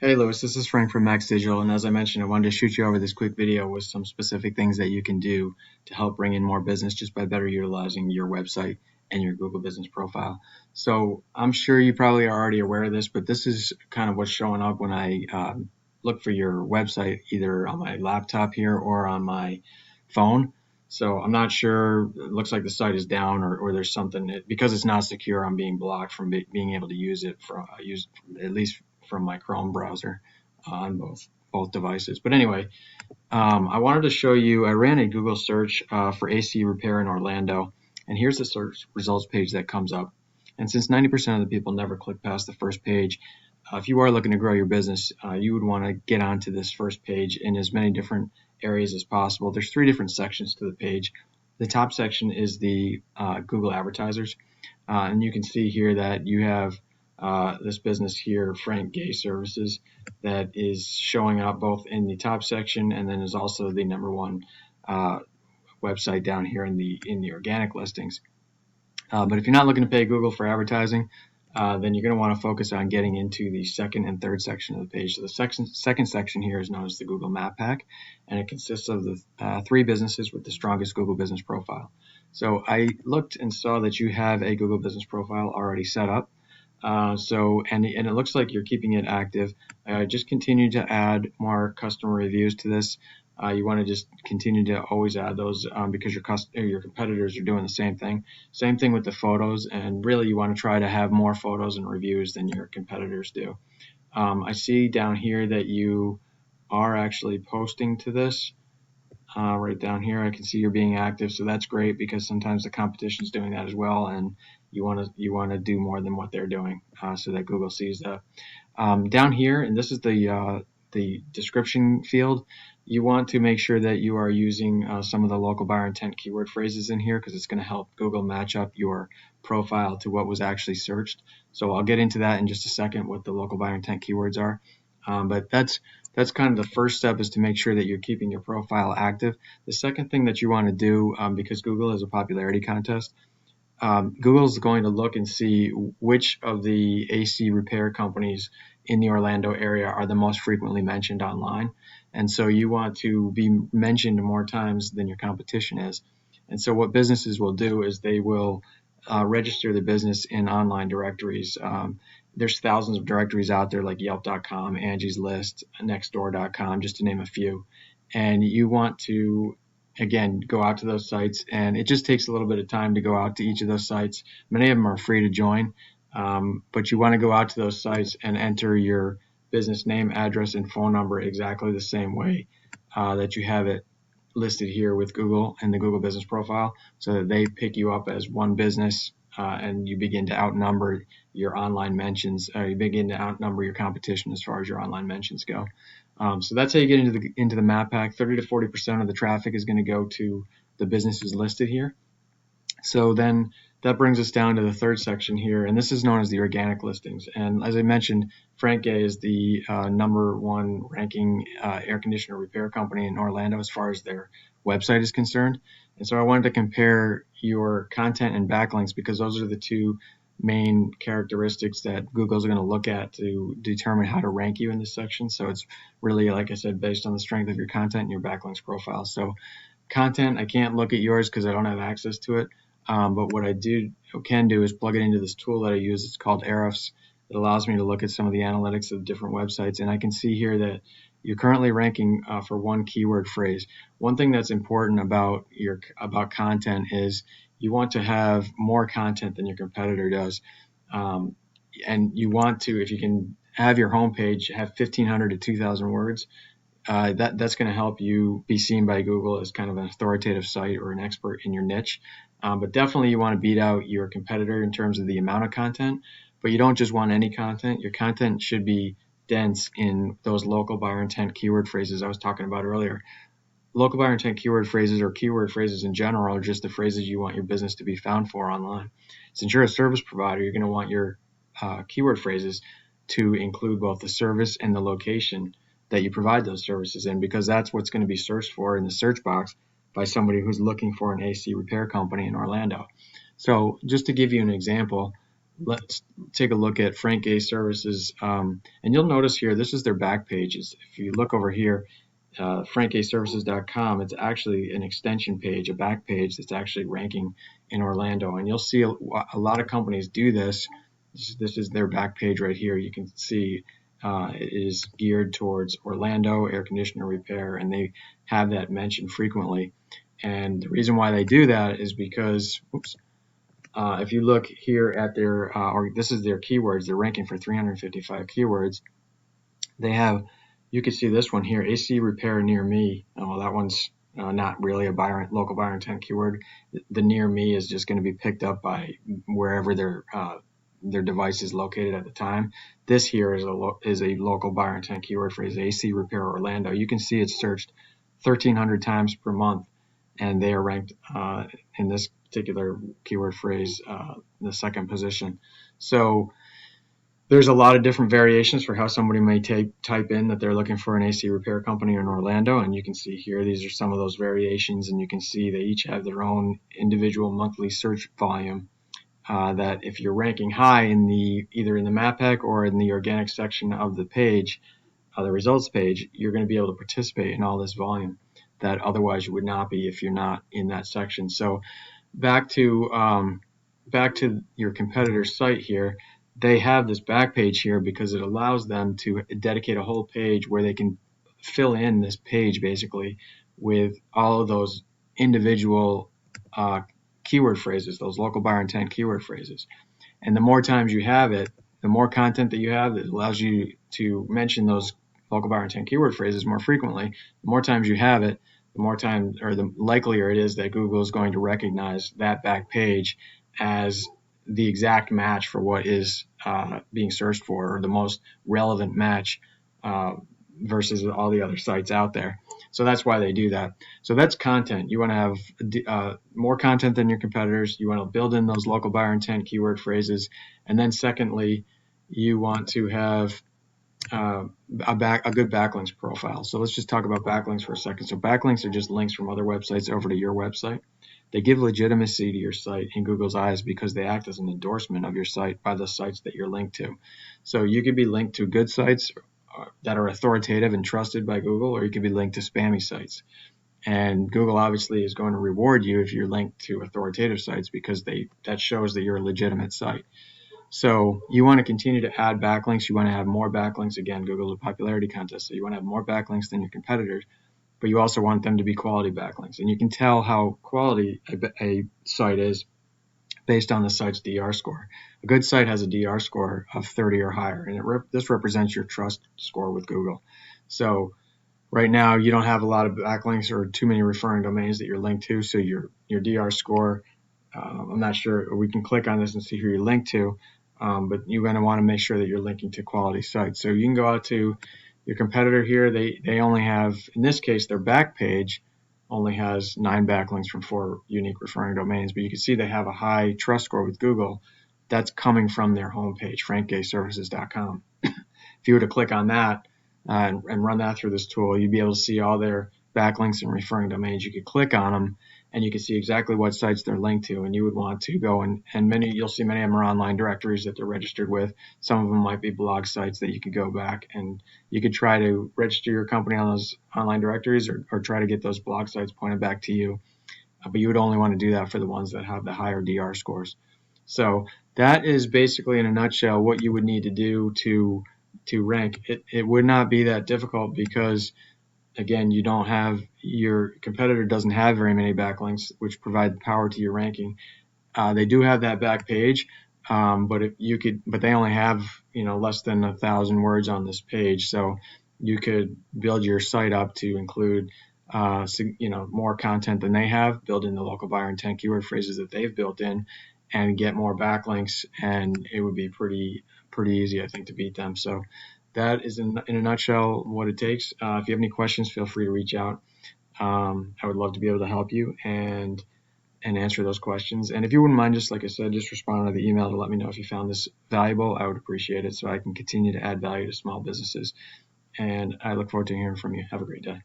Hey Lewis, this is Frank from Max Digital, and as I mentioned, I wanted to shoot you over this quick video with some specific things that you can do to help bring in more business just by better utilizing your website and your Google Business Profile. So I'm sure you probably are already aware of this, but this is kind of what's showing up when I look for your website, either on my laptop here or on my phone. So I'm not sure. It looks like the site is down, or there's something because it's not secure. I'm being blocked from being able to use it for use at least from my Chrome browser on both devices. But anyway, I wanted to show you. I ran a Google search for AC repair in Orlando, and here's the search results page that comes up. And since 90% of the people never click past the first page, if you are looking to grow your business, you would want to get onto this first page in as many different areas as possible. There's three different sections to the page. The top section is the Google advertisers, and you can see here that you have this business here, Frank Gay Services, that is showing up both in the top section and then is also the number one website down here in the organic listings. But if you're not looking to pay Google for advertising, then you're going to want to focus on getting into the second and third section of the page. So the second section here is known as the Google Map Pack, and it consists of the three businesses with the strongest Google Business Profile. So I looked and saw that you have a Google Business Profile already set up. And it looks like you're keeping it active. Just continue to add more customer reviews to this. You want to just continue to always add those because your competitors are doing the same thing. Same thing with the photos, and really you want to try to have more photos and reviews than your competitors do. I see down here that you are actually posting to this. Right down here, I can see you're being active, so that's great because sometimes the competition is doing that as well, and you want to do more than what they're doing, so that Google sees that. Down here, and this is the description field, you want to make sure that you are using some of the local buyer intent keyword phrases in here because it's going to help Google match up your profile to what was actually searched. So I'll get into that in just a second, what the local buyer intent keywords are. But that's kind of the first step, is to make sure that you're keeping your profile active. The second thing that you want to do, because Google is a popularity contest, Google's going to look and see which of the AC repair companies in the Orlando area are the most frequently mentioned online. And so you want to be mentioned more times than your competition is. And so what businesses will do is they will register the business in online directories. There's thousands of directories out there like Yelp.com, Angie's List, Nextdoor.com, just to name a few. And you want to, again, go out to those sites, and it just takes a little bit of time to go out to each of those sites. Many of them are free to join, but you want to go out to those sites and enter your business name, address, and phone number exactly the same way that you have it listed here with Google and the Google Business Profile, so that they pick you up as one business, and you begin to outnumber your online mentions. You begin to outnumber your competition as far as your online mentions go. So that's how you get into the map pack. 30 to 40% of the traffic is going to go to the businesses listed here. So then that brings us down to the third section here, and this is known as the organic listings. And as I mentioned, Frank Gay is the number one ranking air conditioner repair company in Orlando as far as their website is concerned. And so I wanted to compare your content and backlinks, because those are the two main characteristics that Google's going to look at to determine how to rank you in this section. So it's really, like I said, based on the strength of your content and your backlinks profile. So content, I can't look at yours because I don't have access to it. But what I can do is plug it into this tool that I use. It's called Ahrefs. It allows me to look at some of the analytics of different websites, and I can see here that you're currently ranking for one keyword phrase. One thing that's important about content is you want to have more content than your competitor does, and you want to, if you can, have your homepage have 1,500 to 2,000 words. That's going to help you be seen by Google as kind of an authoritative site or an expert in your niche. But definitely you want to beat out your competitor in terms of the amount of content, but you don't just want any content. Your content should be dense in those local buyer intent keyword phrases I was talking about earlier. Local buyer intent keyword phrases, or keyword phrases in general, are just the phrases you want your business to be found for online. Since you're a service provider, you're going to want your keyword phrases to include both the service and the location that you provide those services in, because that's what's going to be searched for in the search box by somebody who's looking for an AC repair company in Orlando. So just to give you an example, let's take a look at Frank A Services, and you'll notice here this is their back pages. If you look over here, frankaservices.com, it's actually an extension page, a back page that's actually ranking in Orlando, and you'll see a lot of companies do this. This is their back page right here. You can see it is geared towards Orlando air conditioner repair, and they have that mentioned frequently. And the reason why they do that is because, if you look here at their, or this is their keywords, they're ranking for 355 keywords. They have, you can see this one here, AC repair near me. Oh, that one's not really a local buyer intent keyword. The near me is just going to be picked up by wherever their device is located at the time. This here is a local buyer intent keyword phrase, AC repair Orlando. You can see it's searched 1,300 times per month, and they are ranked in this particular keyword phrase in the second position. So there's a lot of different variations for how somebody may type in that they're looking for an AC repair company in Orlando, and you can see here these are some of those variations, and you can see they each have their own individual monthly search volume. That if you're ranking high in either in the map pack or in the organic section of the page, the results page, you're going to be able to participate in all this volume that otherwise you would not be if you're not in that section. So back to your competitor's site here, they have this back page here because it allows them to dedicate a whole page where they can fill in this page basically with all of those individual keyword phrases, those local buyer intent keyword phrases. And the more times you have it, the more content that you have that allows you to mention those local buyer intent keyword phrases more frequently. The more times you have it, the more time, or the likelier it is that Google is going to recognize that back page as the exact match for what is being searched for, or the most relevant match versus all the other sites out there. So that's why they do that. So that's content. You want to have more content than your competitors. You want to build in those local buyer intent keyword phrases. And then secondly, you want to have a good backlinks profile. So let's just talk about backlinks for a second. So backlinks are just links from other websites over to your website. They give legitimacy to your site in Google's eyes because they act as an endorsement of your site by the sites that you're linked to. So you could be linked to good sites that are authoritative and trusted by Google, or you could be linked to spammy sites. And Google obviously is going to reward you if you're linked to authoritative sites because that shows that you're a legitimate site. So you want to continue to add backlinks. You want to have more backlinks. Again, Google's a popularity contest, so you want to have more backlinks than your competitors, but you also want them to be quality backlinks. And you can tell how quality a site is based on the site's DR score. A good site has a DR score of 30 or higher, and this represents your trust score with Google. So right now you don't have a lot of backlinks or too many referring domains that you're linked to, so your DR score, I'm not sure, we can click on this and see who you're linked to, but you're going to want to make sure that you're linking to quality sites. So you can go out to your competitor here. They only have, in this case, their back page only has 9 backlinks from 4 unique referring domains, but you can see they have a high trust score with Google. That's coming from their homepage, frankaservices.com. If you were to click on that and run that through this tool, you'd be able to see all their backlinks and referring domains. You could click on them and you can see exactly what sites they're linked to, and you would want to go and you'll see many of them are online directories that they're registered with. Some of them might be blog sites that you could go back and you could try to register your company on those online directories or try to get those blog sites pointed back to you. But you would only want to do that for the ones that have the higher DR scores. So that is basically in a nutshell what you would need to do to rank. It would not be that difficult because again, your competitor doesn't have very many backlinks, which provide power to your ranking. They do have that back page, but they only have less than 1,000 words on this page. So you could build your site up to include more content than they have, build in the local buyer intent keyword phrases that they've built in, and get more backlinks, and it would be pretty easy, I think, to beat them. So that is in a nutshell what it takes. If you have any questions, feel free to reach out. I would love to be able to help you and answer those questions. And if you wouldn't mind, just like I said, just respond to the email to let me know if you found this valuable. I would appreciate it so I can continue to add value to small businesses. And I look forward to hearing from you. Have a great day.